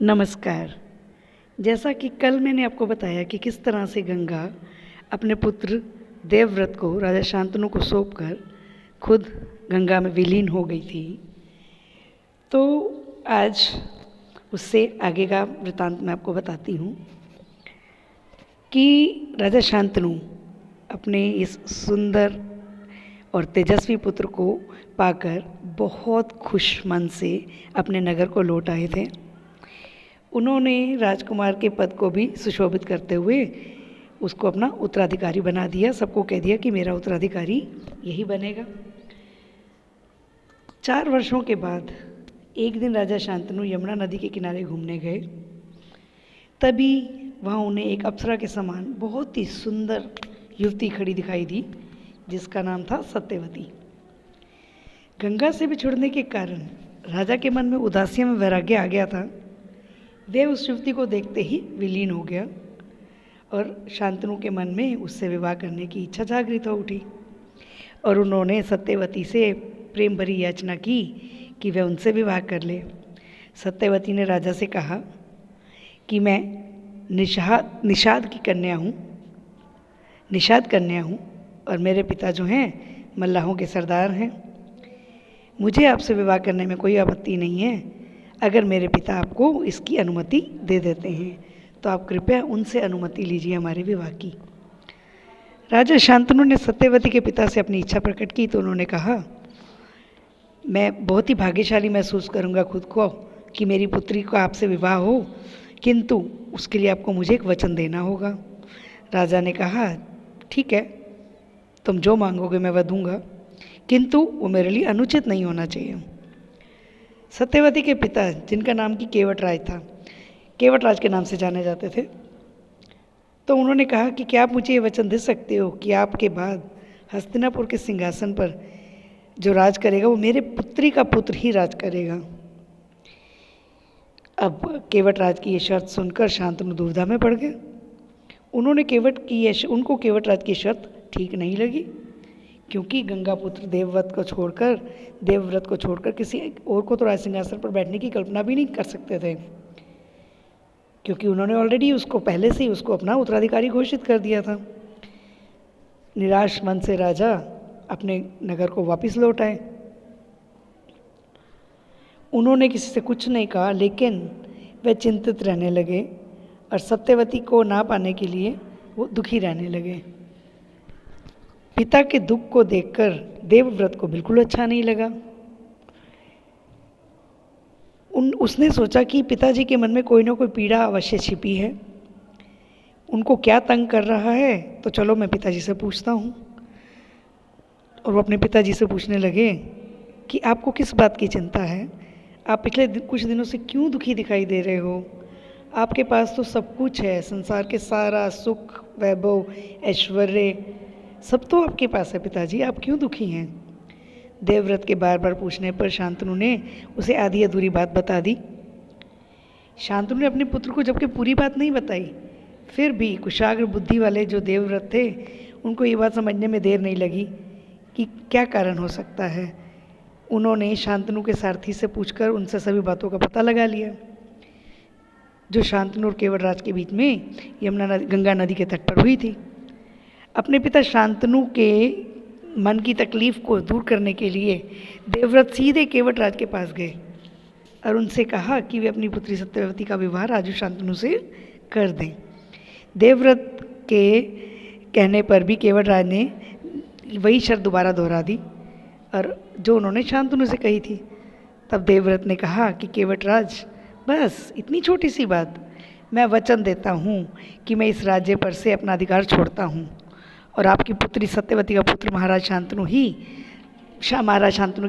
नमस्कार। जैसा कि कल मैंने आपको बताया कि किस तरह से गंगा अपने पुत्र देवव्रत को राजा शांतनु को सौंपकर खुद गंगा में विलीन हो गई थी, तो आज उससे आगे का वृतांत मैं आपको बताती हूँ कि राजा शांतनु अपने इस सुंदर और तेजस्वी पुत्र को पाकर बहुत खुश मन से अपने नगर को लौट आए थे। उन्होंने राजकुमार के पद को भी सुशोभित करते हुए उसको अपना उत्तराधिकारी बना दिया। सबको कह दिया कि मेरा उत्तराधिकारी यही बनेगा। 4 वर्षों के बाद एक दिन राजा शांतनु यमुना नदी के किनारे घूमने गए। तभी वहाँ उन्हें एक अप्सरा के समान बहुत ही सुंदर युवती खड़ी दिखाई दी, जिसका नाम था सत्यवती। गंगा से बिछुड़ने के कारण राजा के मन में उदासी में वैराग्य आ गया था। वे उस युवती को देखते ही विलीन हो गया और शांतनु के मन में उससे विवाह करने की इच्छा जागृत हो उठी और उन्होंने सत्यवती से प्रेम भरी याचना की कि वह उनसे विवाह कर ले। सत्यवती ने राजा से कहा कि मैं निषाद कन्या हूँ और मेरे पिता जो हैं मल्लाहों के सरदार हैं। मुझे आपसे विवाह करने में कोई आपत्ति नहीं है। अगर मेरे पिता आपको इसकी अनुमति दे देते हैं तो आप कृपया उनसे अनुमति लीजिए हमारे विवाह की। राजा शांतनु ने सत्यवती के पिता से अपनी इच्छा प्रकट की तो उन्होंने कहा, मैं बहुत ही भाग्यशाली महसूस करूंगा खुद को कि मेरी पुत्री का आपसे विवाह हो, किंतु उसके लिए आपको मुझे एक वचन देना होगा। राजा ने कहा, ठीक है, तुम जो मांगोगे मैं वह दूंगा, किंतु वो मेरे लिए अनुचित नहीं होना चाहिए। सत्यवती के पिता, जिनका नाम कि केवटराज था, केवटराज के नाम से जाने जाते थे, तो उन्होंने कहा कि क्या आप मुझे ये वचन दे सकते हो कि आपके बाद हस्तिनापुर के सिंहासन पर जो राज करेगा वो मेरे पुत्री का पुत्र ही राज करेगा। अब केवटराज की ये शर्त सुनकर शांतनु दुविधा में पड़ गए। उनको केवटराज की शर्त ठीक नहीं लगी, क्योंकि गंगापुत्र देवव्रत को छोड़कर किसी और को तो राज सिंहासन पर बैठने की कल्पना भी नहीं कर सकते थे, क्योंकि उन्होंने ऑलरेडी पहले से ही उसको अपना उत्तराधिकारी घोषित कर दिया था। निराश मन से राजा अपने नगर को वापस लौट आए। उन्होंने किसी से कुछ नहीं कहा, लेकिन वे चिंतित रहने लगे और सत्यवती को ना पाने के लिए वो दुखी रहने लगे। पिता के दुख को देखकर देवव्रत को बिल्कुल अच्छा नहीं लगा। उसने सोचा कि पिताजी के मन में कोई ना कोई पीड़ा अवश्य छिपी है, उनको क्या तंग कर रहा है, तो चलो मैं पिताजी से पूछता हूँ। और वो अपने पिताजी से पूछने लगे कि आपको किस बात की चिंता है, आप पिछले कुछ दिनों से क्यों दुखी दिखाई दे रहे हो? आपके पास तो सब कुछ है, संसार के सारा सुख, वैभव, ऐश्वर्य सब तो आपके पास है पिताजी, आप क्यों दुखी हैं? देवव्रत के बार बार पूछने पर शांतनु ने उसे आधी अधूरी बात बता दी। शांतनु ने अपने पुत्र को जबकि पूरी बात नहीं बताई, फिर भी कुशाग्र बुद्धि वाले जो देवव्रत थे उनको ये बात समझने में देर नहीं लगी कि क्या कारण हो सकता है। उन्होंने शांतनु के सारथी से पूछकर उनसे सभी बातों का पता लगा लिया, जो शांतनु और केवटराज के बीच में गंगा नदी के तट पर हुई थी। अपने पिता शांतनु के मन की तकलीफ को दूर करने के लिए देवव्रत सीधे केवटराज के पास गए और उनसे कहा कि वे अपनी पुत्री सत्यवती का विवाह राजू शांतनु से कर दें। देवव्रत के कहने पर भी केवटराज ने वही शर्त दोबारा दोहरा दी और जो उन्होंने शांतनु से कही थी। तब देवव्रत ने कहा कि केवटराज, बस इतनी छोटी सी बात, मैं वचन देता हूँ कि मैं इस राज्य पर से अपना अधिकार छोड़ता हूँ और आपकी पुत्री सत्यवती का पुत्र महाराज शांतनु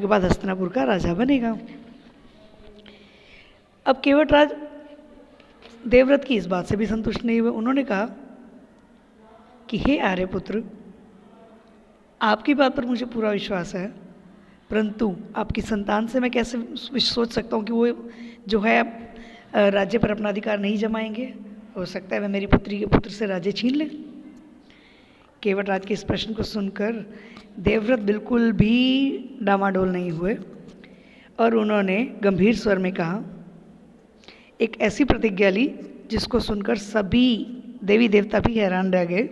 के बाद हस्तिनापुर का राजा बनेगा। अब केवटराज देवव्रत की इस बात से भी संतुष्ट नहीं हुए। उन्होंने कहा कि हे आर्यपुत्र, आपकी बात पर मुझे पूरा विश्वास है, परंतु आपकी संतान से मैं कैसे सोच सकता हूँ कि वो जो है राज्य पर अपना अधिकार नहीं जमाएंगे। हो सकता है वह मेरी पुत्री के पुत्र से राज्य छीन ले। केवटराज के इस प्रश्न को सुनकर देवव्रत बिल्कुल भी डामाडोल नहीं हुए और उन्होंने गंभीर स्वर में कहा, एक ऐसी प्रतिज्ञा ली जिसको सुनकर सभी देवी देवता भी हैरान रह गए।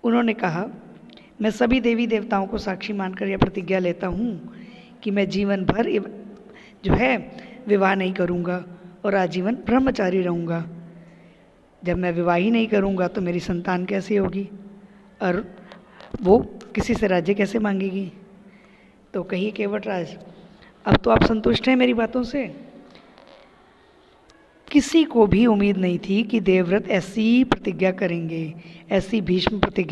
उन्होंने कहा, मैं सभी देवी देवताओं को साक्षी मानकर यह प्रतिज्ञा लेता हूँ कि मैं जीवन भर जो है विवाह नहीं करूँगा और आजीवन ब्रह्मचारी रहूँगा। जब मैं विवाह ही नहीं करूँगा तो मेरी संतान कैसे होगी और वो किसी से राज्य कैसे मांगेगी। तो कहिए केवटराज, अब तो आप संतुष्ट हैं मेरी बातों से? किसी को भी उम्मीद नहीं थी कि देवव्रत ऐसी प्रतिज्ञा करेंगे, ऐसी भीष्म प्रतिज्ञा